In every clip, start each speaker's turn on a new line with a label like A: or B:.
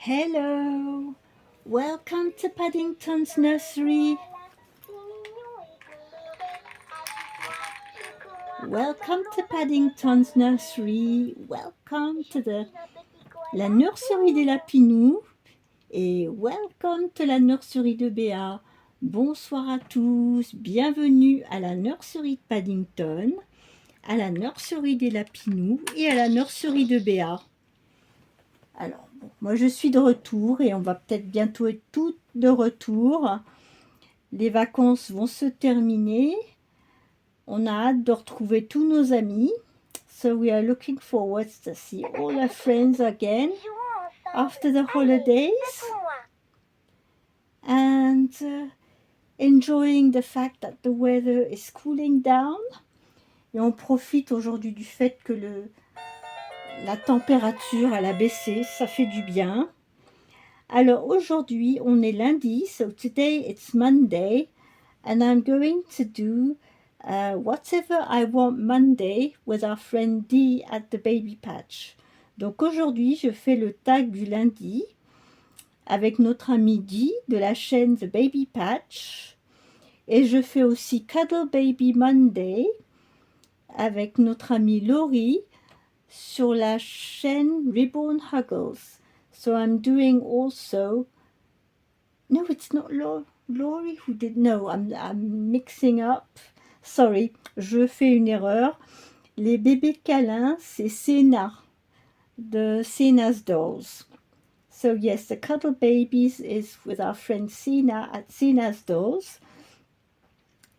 A: Hello, welcome to Paddington's nursery. Welcome to Paddington's nursery. Welcome to la nurserie des lapinous et welcome to la nurserie de Béa. Bonsoir à tous, bienvenue à la nurserie de Paddington, à la nurserie des lapinous et à la nurserie de Béa. Alors, bon, moi je suis de retour et on va peut-être bientôt être toutes de retour. Les vacances vont se terminer. On a hâte de retrouver tous nos amis. So we are looking forward to see all our friends again after the holidays. And enjoying the fact that the weather is cooling down. Et on profite aujourd'hui du fait que la température elle a baissé, ça fait du bien. Alors aujourd'hui, on est lundi, so today it's Monday, and I'm going to do Whatever I Want Monday with our friend Dee at the Baby Patch. Donc aujourd'hui, je fais le tag du lundi avec notre ami Dee de la chaîne The Baby Patch, et je fais aussi Cuddle Baby Monday avec notre amie Laurie sur la chaîne Reborn Huggles. So I'm doing also... No, it's not Laurie who did... No, I'm mixing up. Sorry, je fais une erreur. Les bébés câlins, c'est Sena, de Sena's Dolls. So yes, the Cuddle Babies is with our friend Sena at Sena's Dolls.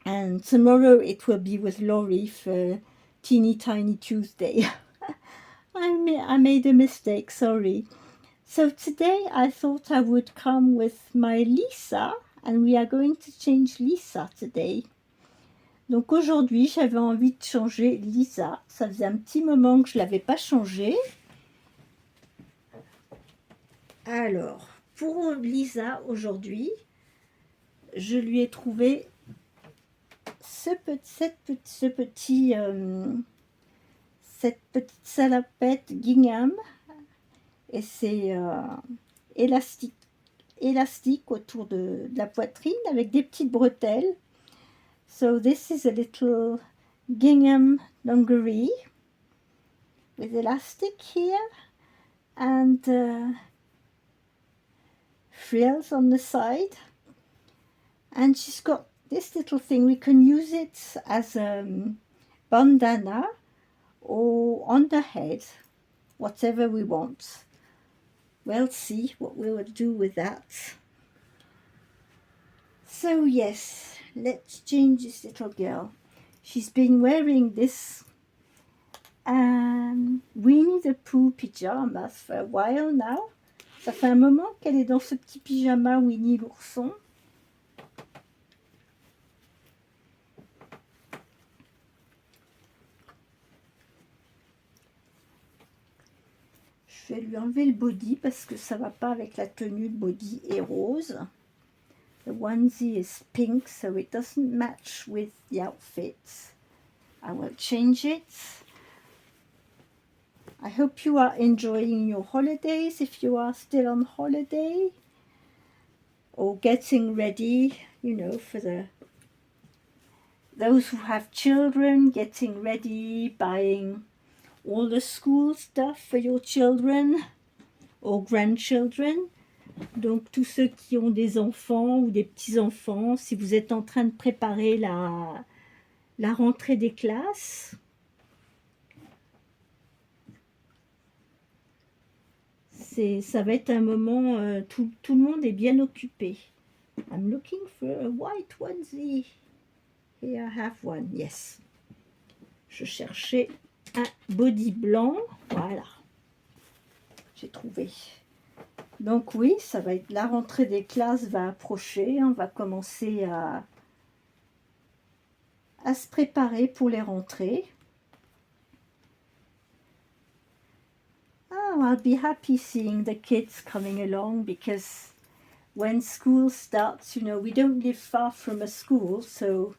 A: And tomorrow it will be with Laurie for Teeny Tiny Tuesday. I made a mistake, sorry. So today I thought I would come with my Lisa, and we are going to change Lisa today. Donc aujourd'hui, j'avais envie de changer Lisa. Ça faisait un petit moment que je ne l'avais pas changée. Alors, pour Lisa, aujourd'hui, je lui ai trouvé cette petite salopette gingham. Et c'est élastique autour de la poitrine avec des petites bretelles. So this is a little gingham dungaree with elastic here and frills on the side. And she's got this little thing. We can use it as a bandana or on the head, whatever we want. We'll see what we will do with that. So yes, let's change this little girl. She's been wearing this Winnie the Pooh pyjamas for a while now. Ça fait un moment qu'elle est dans ce petit pyjama Winnie l'ourson. Je vais lui enlever le body parce que ça va pas avec la tenue. Le body est rose. The onesie is pink, so it doesn't match with the outfit. I will change it. I hope you are enjoying your holidays if you are still on holiday or getting ready, you know, for those who have children, getting ready, buying all the school stuff for your children or grandchildren. Donc tous ceux qui ont des enfants ou des petits-enfants, si vous êtes en train de préparer la rentrée des classes, ça va être un moment, tout le monde est bien occupé. I'm looking for a white onesie. Here I have one, yes. Je cherchais un body blanc, voilà. J'ai trouvé. Donc oui, ça va être la rentrée des classes va approcher. On va commencer à se préparer pour les rentrées. Oh, I'll be happy seeing the kids coming along because when school starts, you know, we don't live far from a school, so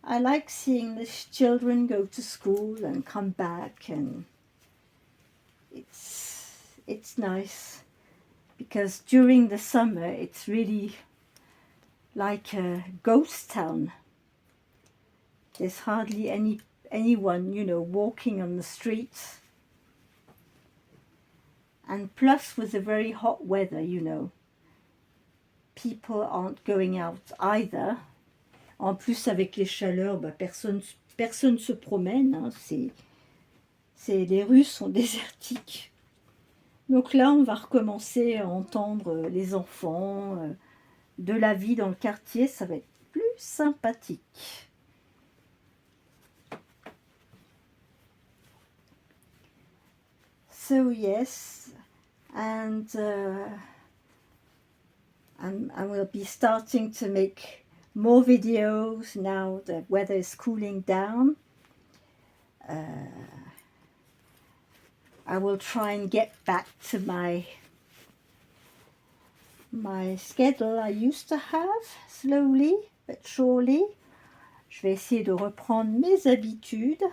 A: I like seeing the children go to school and come back, and it's nice because during the summer it's really like a ghost town. There's hardly anyone, you know, walking on the streets. And plus with the very hot weather, you know, people aren't going out either. En plus avec les chaleurs, bah, personne se promène, hein, les rues sont désertiques. Donc là, on va recommencer à entendre les enfants, de la vie dans le quartier, ça va être plus sympathique. So yes, and I will be starting to make more videos now the weather is cooling down. I will try and get back to my schedule I used to have, slowly but surely. Je vais essayer de reprendre mes habitudes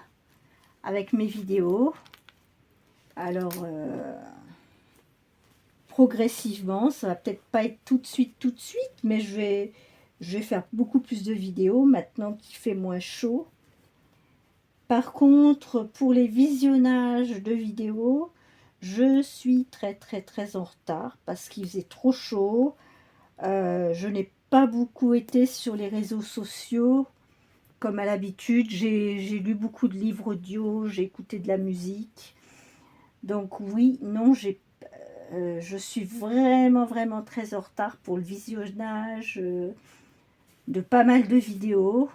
A: avec mes vidéos. Alors, progressivement, ça va peut-être pas être tout de suite, mais je vais faire beaucoup plus de vidéos maintenant qu'il fait moins chaud. Par contre, pour les visionnages de vidéos, je suis très en retard parce qu'il faisait trop chaud. Je n'ai pas beaucoup été sur les réseaux sociaux comme à l'habitude. J'ai lu beaucoup de livres audio, j'ai écouté de la musique. Donc oui, non, je suis vraiment très en retard pour le visionnage de pas mal de vidéos.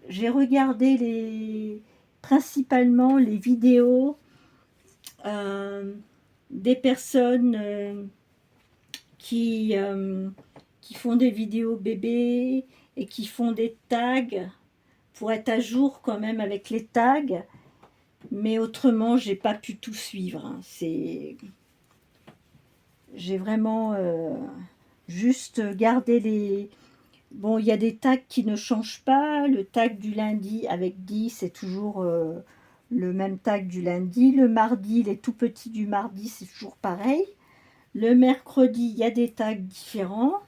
A: J'ai regardé principalement les vidéos des personnes qui font des vidéos bébés et qui font des tags pour être à jour quand même avec les tags. Mais autrement, j'ai pas pu tout suivre. Hein. J'ai vraiment juste gardé les... Bon, il y a des tags qui ne changent pas. Le tag du lundi avec 10, c'est toujours le même tag du lundi. Le mardi, les tout petits du mardi, c'est toujours pareil. Le mercredi, il y a des tags différents.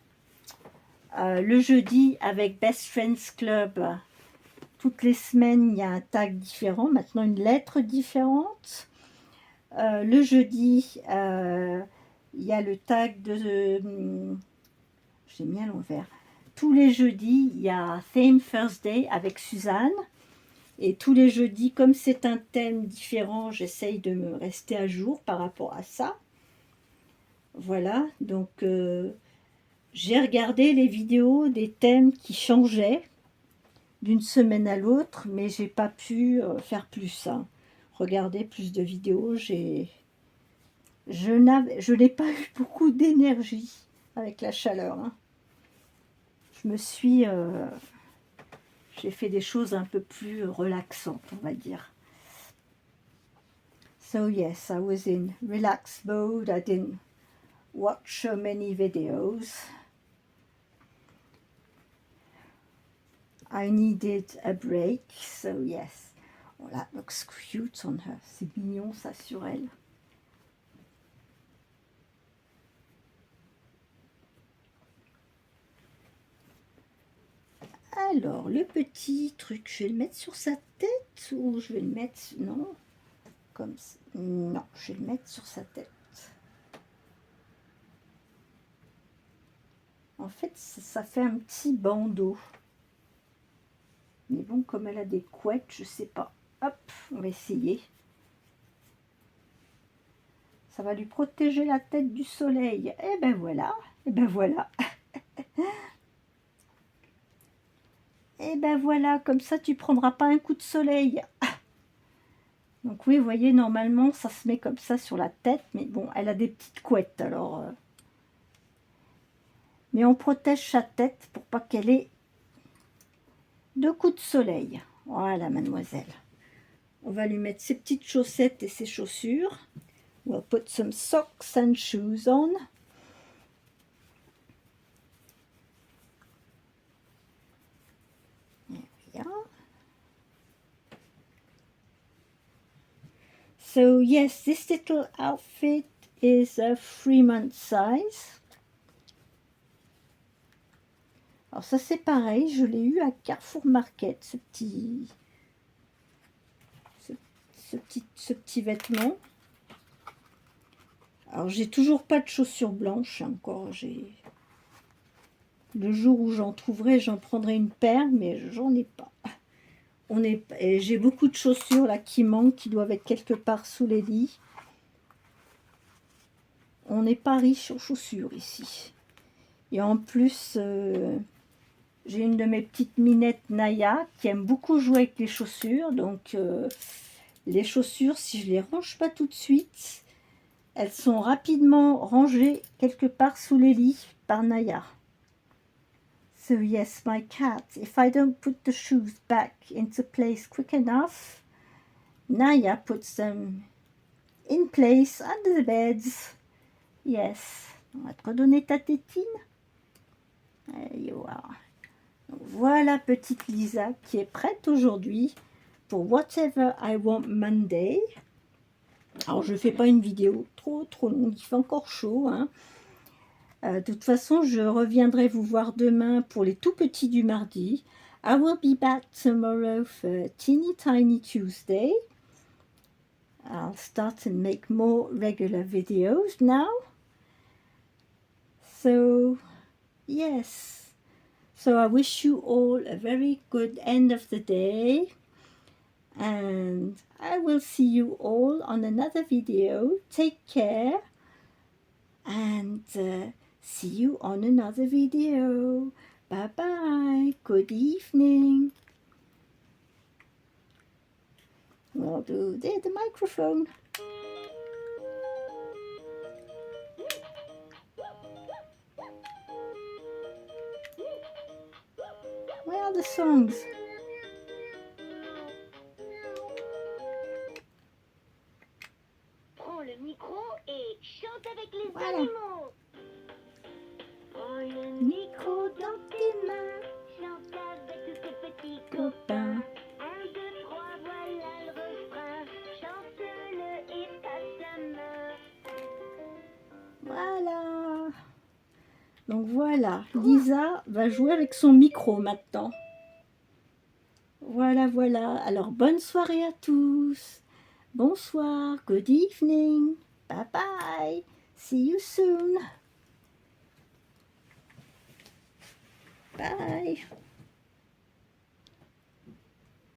A: Le jeudi, avec Best Friends Club, toutes les semaines, il y a un tag différent. Maintenant, une lettre différente. Le jeudi, il y a le tag de... j'ai mis à l'envers. Tous les jeudis, il y a Theme Thursday avec Suzanne. Et tous les jeudis, comme c'est un thème différent, j'essaye de me rester à jour par rapport à ça. Voilà, donc j'ai regardé les vidéos des thèmes qui changeaient d'une semaine à l'autre, mais j'ai pas pu faire plus. Hein. Regarder plus de vidéos, je n'ai pas eu beaucoup d'énergie avec la chaleur. Hein. J'ai fait des choses un peu plus relaxantes, on va dire. So yes, I was in relaxed mode. I didn't watch so many videos. I needed a break, so yes. Oh, that looks cute on her. C'est mignon ça sur elle. Alors, le petit truc, je vais le mettre sur sa tête ou je vais le mettre... Non, comme ça. Non, je vais le mettre sur sa tête. En fait, ça fait un petit bandeau. Mais bon, comme elle a des couettes, je sais pas. Hop, on va essayer. Ça va lui protéger la tête du soleil. Et ben voilà, et ben voilà. Et ben voilà, comme ça tu prendras pas un coup de soleil. Donc oui, vous voyez, normalement ça se met comme ça sur la tête, mais bon, elle a des petites couettes alors. Mais on protège sa tête pour pas qu'elle ait de coups de soleil. Voilà, mademoiselle. On va lui mettre ses petites chaussettes et ses chaussures. We'll put some socks and shoes on. So yes, this little outfit is a 3-month size. Alors ça c'est pareil, je l'ai eu à Carrefour Market, ce petit vêtement. Alors j'ai toujours pas de chaussures blanches encore. Le jour où j'en trouverai, j'en prendrai une paire, mais j'en ai pas. J'ai beaucoup de chaussures là qui manquent, qui doivent être quelque part sous les lits. On n'est pas riche en chaussures ici. Et en plus, j'ai une de mes petites minettes Naya qui aime beaucoup jouer avec les chaussures. Donc les chaussures, si je les range pas tout de suite, elles sont rapidement rangées quelque part sous les lits par Naya. So yes, my cat, if I don't put the shoes back into place quick enough, Naya puts them in place under the beds. Yes. On va te redonner ta tétine. There you are. Donc, voilà petite Lisa qui est prête aujourd'hui pour Whatever I Want Monday. Alors je ne fais pas une vidéo trop longue, il fait encore chaud, hein. De toute façon, je reviendrai vous voir demain pour les tout petits du mardi. I will be back tomorrow for Teeny Tiny Tuesday. I'll start and make more regular videos now. So, yes. So I wish you all a very good end of the day. And I will see you all on another video. Take care. And see you on another video. Bye bye. Good evening. I'll do the microphone. Where are the songs?
B: Prends le micro et chante avec les animaux. Prends le micro dans tes mains, chante avec tous tes petits copains. 1, 2, 3, voilà le refrain, chante-le et passe la main.
A: Voilà. Donc voilà, Lisa va jouer avec son micro maintenant. Voilà, voilà. Alors bonne soirée à tous. Bonsoir, good evening. Bye bye. See you soon. Bye.